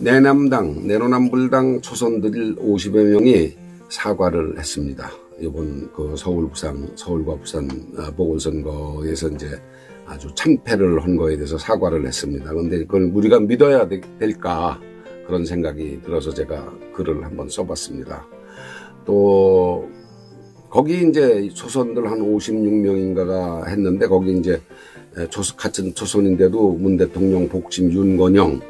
내남당, 내로남불당 초선들 50여 명이 사과를 했습니다. 이번 그 서울과 부산 보궐선거에서 이제 아주 참패를 한 거에 대해서 사과를 했습니다. 그런데 그걸 우리가 믿어야 될까 그런 생각이 들어서 제가 글을 한번 써봤습니다. 또 거기 이제 초선들 한 56명인가가 했는데 거기 이제 같은 초선인데도 문 대통령 복심 윤건영,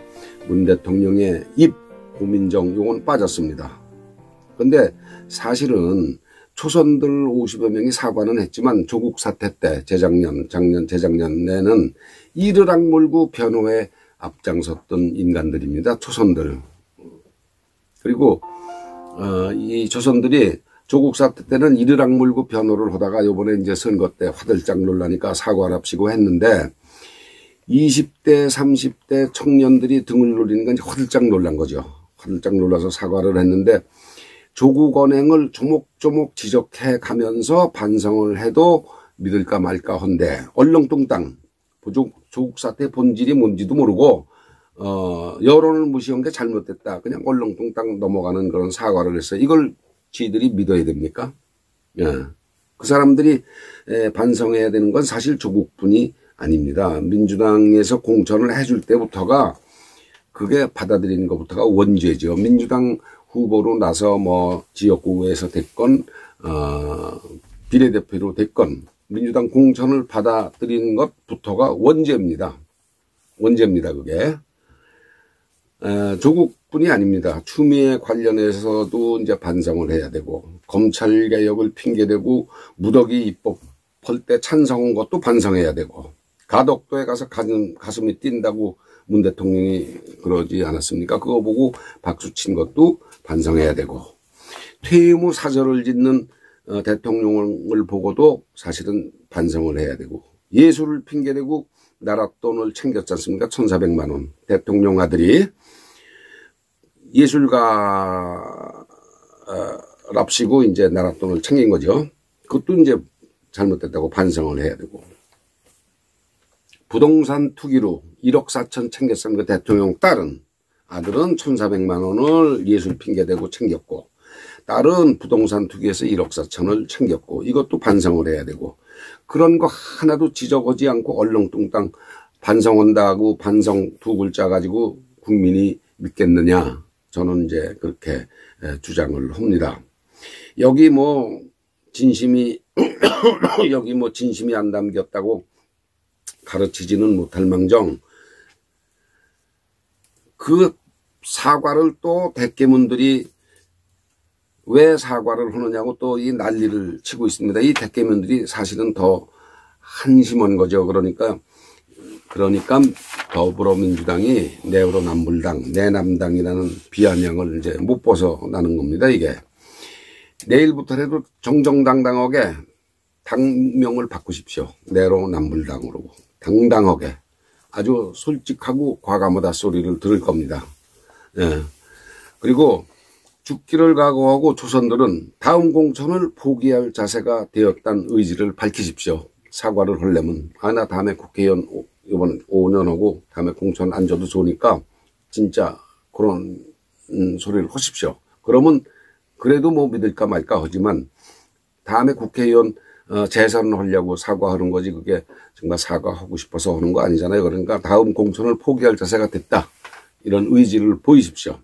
문 대통령의 입 고민정 요건 빠졌습니다. 근데 사실은 초선들 50여 명이 사과는 했지만 조국 사태 때 재작년에는 이를 악물고 변호에 앞장섰던 인간들입니다. 초선들. 그리고 이 초선들이 조국 사태 때는 이를 악물고 변호를 하다가 요번에 이제 선거 때 화들짝 놀라니까 사과를 합시고 했는데 20대, 30대 청년들이 등을 노리는 건 이제 화들짝 놀란 거죠. 화들짝 놀라서 사과를 했는데 조국 언행을 조목조목 지적해 가면서 반성을 해도 믿을까 말까 한데 얼렁뚱땅 조국 사태 본질이 뭔지도 모르고 여론을 무시한 게 잘못됐다. 그냥 얼렁뚱땅 넘어가는 그런 사과를 했어요. 이걸 지들이 믿어야 됩니까? 예. 그 사람들이 반성해야 되는 건 사실 조국뿐이 아닙니다. 민주당에서 공천을 해줄 때부터가 그게 받아들이는 것부터가 원죄죠. 민주당 후보로 나서 뭐 지역구에서 됐건 비례대표로 됐건 민주당 공천을 받아들이는 것부터가 원죄입니다. 원죄입니다. 그게 조국뿐이 아닙니다. 추미애 관련해서도 이제 반성을 해야 되고 검찰개혁을 핑계대고 무더기 입법할 때 찬성한 것도 반성해야 되고 가덕도에 가서 가슴이 뛴다고 문 대통령이 그러지 않았습니까? 그거 보고 박수 친 것도 반성해야 되고 퇴임 후 사절을 짓는 대통령을 보고도 사실은 반성을 해야 되고 예술을 핑계대고 나라 돈을 챙겼지 않습니까? 1,400만 원. 대통령 아들이 예술가랍시고 이제 나라 돈을 챙긴 거죠. 그것도 이제 잘못됐다고 반성을 해야 되고 부동산 투기로 1억 4천 챙겼습니다. 대통령 딸은 아들은 1,400만 원을 예술 핑계대고 챙겼고 딸은 부동산 투기에서 1억 4천을 챙겼고 이것도 반성을 해야 되고 그런 거 하나도 지적하지 않고 얼렁뚱땅 반성한다고 반성 두 글자 가지고 국민이 믿겠느냐 저는 이제 그렇게 주장을 합니다. 여기 뭐 진심이 안 담겼다고 가르치지는 못할 망정 그 사과를 또 대깨문들이 왜 사과를 하느냐고 또 이 난리를 치고 있습니다. 이 대깨문들이 사실은 더 한심한 거죠. 그러니까 더불어민주당이 내로남불당, 내남당이라는 비아냥을 이제 못 벗어나는 겁니다. 이게 내일부터라도 정정당당하게 당명을 바꾸십시오. 내로남불당으로 당당하게 아주 솔직하고 과감하다 소리를 들을 겁니다. 예. 그리고 죽기를 각오하고 초선들은 다음 공천을 포기할 자세가 되었다는 의지를 밝히십시오. 사과를 하려면 나 다음에 국회의원 이번 5년 하고 다음에 공천 안 줘도 좋으니까 진짜 그런 소리를 하십시오. 그러면 그래도 뭐 믿을까 말까 하지만 다음에 국회의원 재선을 하려고 사과하는 거지 그게 정말 사과하고 싶어서 하는 거 아니잖아요. 그러니까 다음 공천을 포기할 자세가 됐다. 이런 의지를 보이십시오.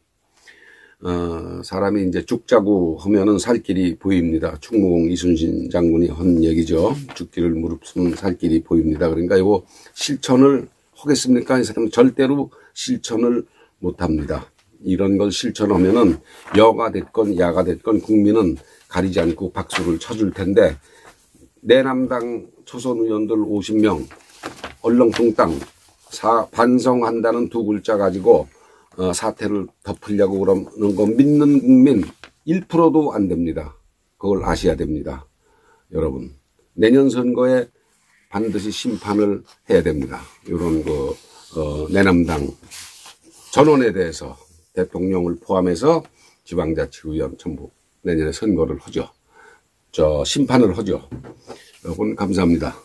사람이 이제 죽자고 하면은 살 길이 보입니다. 충무공 이순신 장군이 한 얘기죠. 죽기를 무릅쓰면 살 길이 보입니다. 그러니까 이거 실천을 하겠습니까? 이 사람은 절대로 실천을 못 합니다. 이런 걸 실천하면은 여가 됐건 야가 됐건 국민은 가리지 않고 박수를 쳐줄 텐데 내남당 초선 의원들 50명 얼렁뚱땅 반성한다는 두 글자 가지고 사태를 덮으려고 그러는 거 믿는 국민 1%도 안 됩니다. 그걸 아셔야 됩니다. 여러분 내년 선거에 반드시 심판을 해야 됩니다. 이런 내남당 전원에 대해서 대통령을 포함해서 지방자치의원 전부 내년에 선거를 하죠. 심판을 하죠. 여러분 감사합니다.